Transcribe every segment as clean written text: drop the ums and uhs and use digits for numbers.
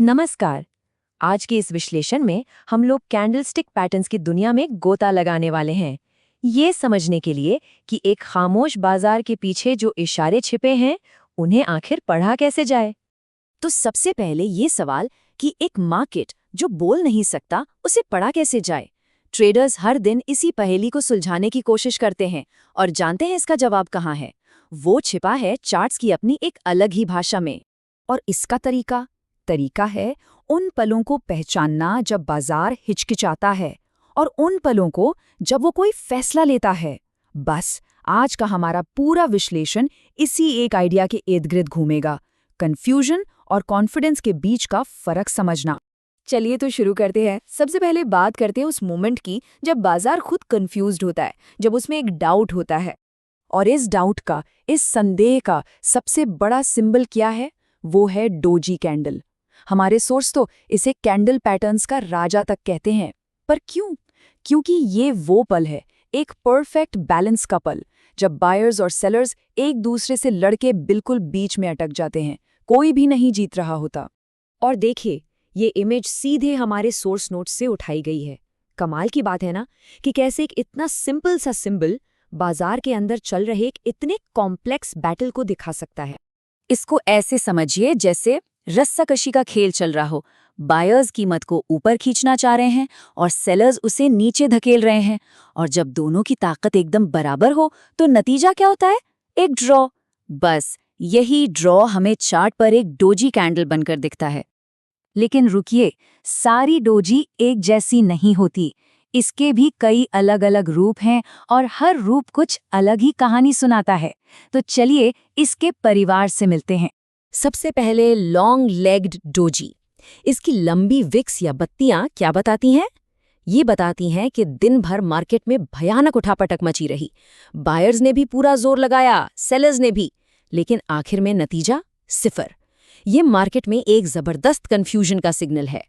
नमस्कार। आज के इस विश्लेषण में हम लोग कैंडलस्टिक पैटर्न्स की दुनिया में गोता लगाने वाले हैं, ये समझने के लिए कि एक खामोश बाजार के पीछे जो इशारे छिपे हैं उन्हें आखिर पढ़ा कैसे जाए। तो सबसे पहले ये सवाल कि एक मार्केट जो बोल नहीं सकता उसे पढ़ा कैसे जाए। ट्रेडर्स हर दिन इसी पहेली को सुलझाने की कोशिश करते हैं और जानते हैं इसका जवाब कहाँ है। वो छिपा है चार्ट्स की अपनी एक अलग ही भाषा में। और इसका तरीका है उन पलों को पहचानना जब बाजार हिचकिचाता है और उन पलों को जब वो कोई फैसला लेता है। बस आज का हमारा पूरा विश्लेषण इसी एक आइडिया के इर्द-गिर्द घूमेगा, कंफ्यूजन और कॉन्फिडेंस के बीच का फर्क समझना। चलिए तो शुरू करते हैं। सबसे पहले बात करते हैं उस मोमेंट की जब बाजार खुद कंफ्यूज्ड होता है, जब उसमें एक डाउट होता है। और इस डाउट का, इस संदेह का सबसे बड़ा सिंबल क्या है? वो है डोजी कैंडल। हमारे सोर्स तो इसे कैंडल पैटर्न्स का राजा तक कहते हैं। पर क्यों? क्योंकि ये वो पल है, एक परफेक्ट बैलेंस का पल, जब बायर्स और सेलर्स एक दूसरे से लड़के बिल्कुल बीच में अटक जाते हैं, कोई भी नहीं जीत रहा होता। और देखिए, ये इमेज सीधे हमारे सोर्स नोट से उठाई गई है। कमाल की बात है ना कि कैसे एक इतना सिंपल सा सिंबल बाजार के अंदर चल रहे एक इतने कॉम्प्लेक्स बैटल को दिखा सकता है। इसको ऐसे समझिए जैसे रस्साकशी का खेल चल रहा हो। बायर्स कीमत को ऊपर खींचना चाह रहे हैं और सेलर्स उसे नीचे धकेल रहे हैं, और जब दोनों की ताकत एकदम बराबर हो तो नतीजा क्या होता है? एक ड्रॉ। बस यही ड्रॉ हमें चार्ट पर एक डोजी कैंडल बनकर दिखता है। लेकिन रुकिए, सारी डोजी एक जैसी नहीं होती। इसके भी कई अलग अलग रूप हैं और हर रूप कुछ अलग ही कहानी सुनाता है। तो चलिए इसके परिवार से मिलते हैं। सबसे पहले लॉन्ग लेग्ड डोजी। इसकी लंबी विक्स या बत्तियां क्या बताती हैं? ये बताती हैं कि दिन भर मार्केट में भयानक उठापटक मची रही। बायर्स ने भी पूरा जोर लगाया, सेलर्स ने भी, लेकिन आखिर में नतीजा सिफर। ये मार्केट में एक जबरदस्त कंफ्यूजन का सिग्नल है।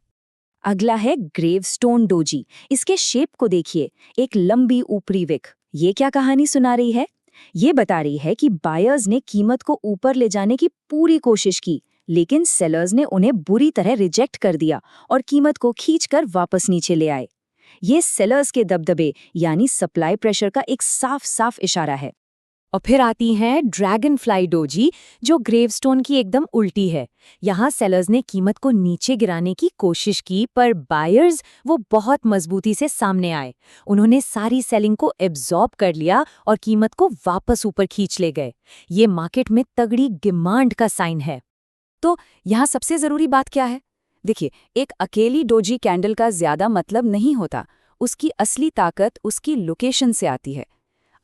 अगला है ग्रेवस्टोन डोजी। इसके शेप को देखिए, एक लंबी ऊपरी विक। ये क्या कहानी सुना रही है? ये बता रही है कि बायर्स ने कीमत को ऊपर ले जाने की पूरी कोशिश की, लेकिन सेलर्स ने उन्हें बुरी तरह रिजेक्ट कर दिया और कीमत को खींचकर वापस नीचे ले आए। ये सेलर्स के दबदबे यानी सप्लाई प्रेशर का एक साफ साफ इशारा है। और फिर आती है ड्रैगन फ्लाई डोजी, जो ग्रेवस्टोन की एकदम उल्टी है। यहाँ सेलर्स ने कीमत को नीचे गिराने की कोशिश की, पर बायर्स वो बहुत मजबूती से सामने आए। उन्होंने सारी सेलिंग को एब्जॉर्ब कर लिया और कीमत को वापस ऊपर खींच ले गए। ये मार्केट में तगड़ी डिमांड का साइन है। तो यहाँ सबसे जरूरी बात क्या है? देखिए, एक अकेली डोजी कैंडल का ज्यादा मतलब नहीं होता। उसकी असली ताकत उसकी लोकेशन से आती है।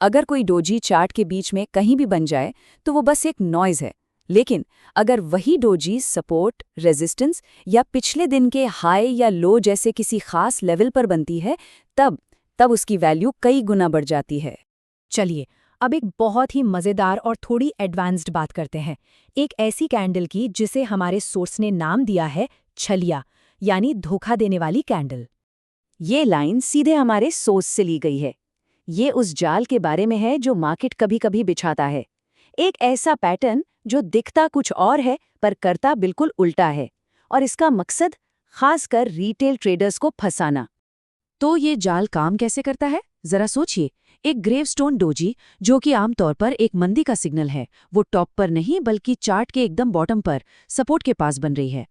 अगर कोई डोजी चार्ट के बीच में कहीं भी बन जाए तो वो बस एक नॉइज है, लेकिन अगर वही डोजी सपोर्ट, रेजिस्टेंस या पिछले दिन के हाई या लो जैसे किसी खास लेवल पर बनती है, तब उसकी वैल्यू कई गुना बढ़ जाती है। चलिए अब एक बहुत ही मज़ेदार और थोड़ी एडवांस्ड बात करते हैं, एक ऐसी कैंडल की जिसे हमारे सोर्स ने नाम दिया है छलिया, यानी धोखा देने वाली कैंडल। ये लाइन सीधे हमारे सोर्स से ली गई है। ये उस जाल के बारे में है जो मार्केट कभी कभी बिछाता है। एक ऐसा पैटर्न जो दिखता कुछ और है पर करता बिल्कुल उल्टा है, और इसका मकसद खासकर रिटेल ट्रेडर्स को फंसाना। तो ये जाल काम कैसे करता है? जरा सोचिए। एक ग्रेवस्टोन डोजी, जो कि आमतौर पर एक मंदी का सिग्नल है, वो टॉप पर नहीं बल्कि चार्ट के एकदम बॉटम पर सपोर्ट के पास बन रही है।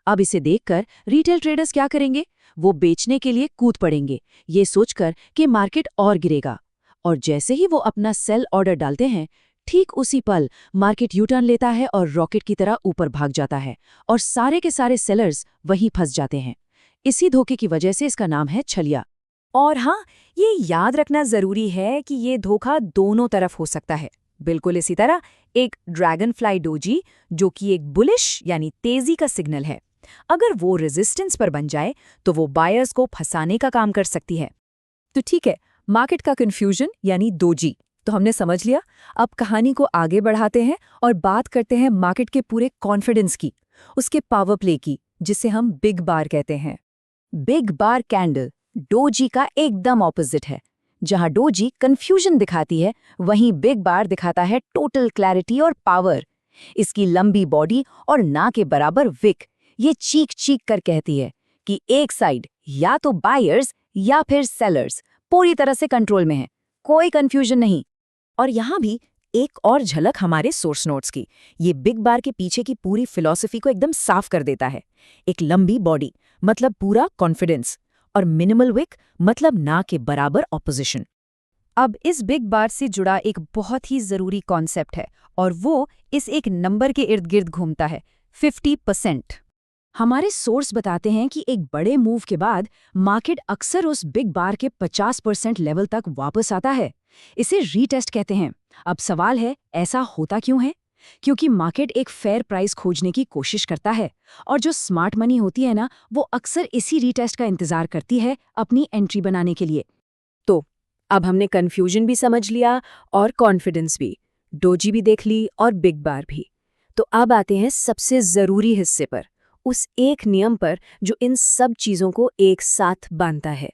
अब इसे देखकर रिटेल ट्रेडर्स क्या करेंगे? वो बेचने के लिए कूद पड़ेंगे, ये सोचकर कि मार्केट और गिरेगा। और जैसे ही वो अपना सेल ऑर्डर डालते हैं, ठीक उसी पल मार्केट यू टर्न लेता है और रॉकेट की तरह ऊपर भाग जाता है, और सारे के सारे सेलर्स वहीं फंस जाते हैं। इसी धोखे की वजह से इसका नाम है छलिया। और हाँ, ये याद रखना जरूरी है कि ये धोखा दोनों तरफ हो सकता है। बिल्कुल इसी तरह एक ड्रैगन फ्लाई डोजी, जो कि एक बुलिश यानी तेजी का सिग्नल है, अगर वो रेजिस्टेंस पर बन जाए तो वो बायर्स को फंसाने का काम कर सकती है। तो ठीक है, मार्केट का कंफ्यूजन यानी डोजी तो हमने समझ लिया। अब कहानी को आगे बढ़ाते हैं और बात करते हैं मार्केट के पूरे कॉन्फिडेंस की, उसके पावर प्ले की, जिसे हम बिग बार कहते हैं। बिग बार कैंडल डोजी का एकदम ऑपोजिट है। जहां डोजी कंफ्यूजन दिखाती है, वहीं बिग बार दिखाता है टोटल क्लैरिटी और पावर। इसकी लंबी बॉडी और ना के बराबर विक, ये चीख चीख कर कहती है कि एक साइड या तो बायर्स या फिर सेलर्स पूरी तरह से कंट्रोल में है, कोई कंफ्यूजन नहीं। और यहाँ भी एक और झलक हमारे सोर्स नोट्स की। ये बिग बार के पीछे की पूरी फिलॉसफी को एकदम साफ कर देता है। एक लंबी बॉडी मतलब पूरा कॉन्फिडेंस, और मिनिमल विक मतलब ना के बराबर ऑपोजिशन। अब इस बिग बार से जुड़ा एक बहुत ही जरूरी कॉन्सेप्ट है और वो इस एक नंबर के इर्द गिर्द घूमता है, 50%। हमारे सोर्स बताते हैं कि एक बड़े मूव के बाद मार्केट अक्सर उस बिग बार के 50% लेवल तक वापस आता है। इसे रीटेस्ट कहते हैं। अब सवाल है, ऐसा होता क्यों है? क्योंकि मार्केट एक फेयर प्राइस खोजने की कोशिश करता है, और जो स्मार्ट मनी होती है ना, वो अक्सर इसी रीटेस्ट का इंतजार करती है अपनी एंट्री बनाने के लिए। तो अब हमने कंफ्यूजन भी समझ लिया और कॉन्फिडेंस भी, डोजी भी देख ली और बिग बार भी। तो अब आते हैं सबसे जरूरी हिस्से पर, उस एक नियम पर जो इन सब चीजों को एक साथ बांधता है।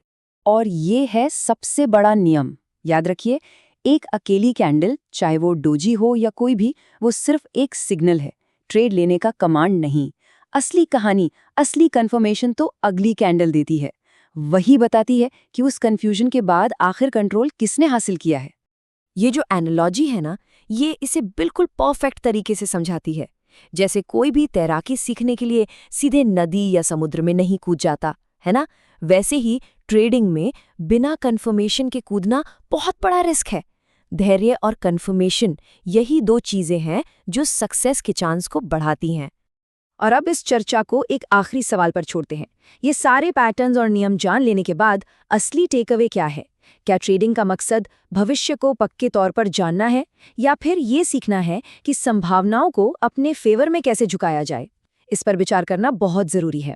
और ये है सबसे बड़ा नियम। याद रखिए, एक अकेली कैंडल, चाहे वो डोजी हो या कोई भी, वो सिर्फ एक सिग्नल है, ट्रेड लेने का कमांड नहीं। असली कहानी, असली कंफर्मेशन तो अगली कैंडल देती है। वही बताती है कि उस कंफ्यूजन के बाद आखिर कंट्रोल किसने हासिल किया है। ये जो एनालॉजी है ना, ये इसे बिल्कुल परफेक्ट तरीके से समझाती है। जैसे कोई भी तैराकी सीखने के लिए सीधे नदी या समुद्र में नहीं कूद जाता, है ना? वैसे ही ट्रेडिंग में बिना कंफर्मेशन के कूदना बहुत बड़ा रिस्क है। धैर्य और कंफर्मेशन, यही दो चीजें हैं जो सक्सेस के चांस को बढ़ाती हैं। और अब इस चर्चा को एक आखिरी सवाल पर छोड़ते हैं। ये सारे पैटर्न्स और नियम जान लेने के बाद असली टेकअवे क्या है? क्या ट्रेडिंग का मकसद भविष्य को पक्के तौर पर जानना है, या फिर ये सीखना है कि संभावनाओं को अपने फेवर में कैसे झुकाया जाए? इस पर विचार करना बहुत जरूरी है।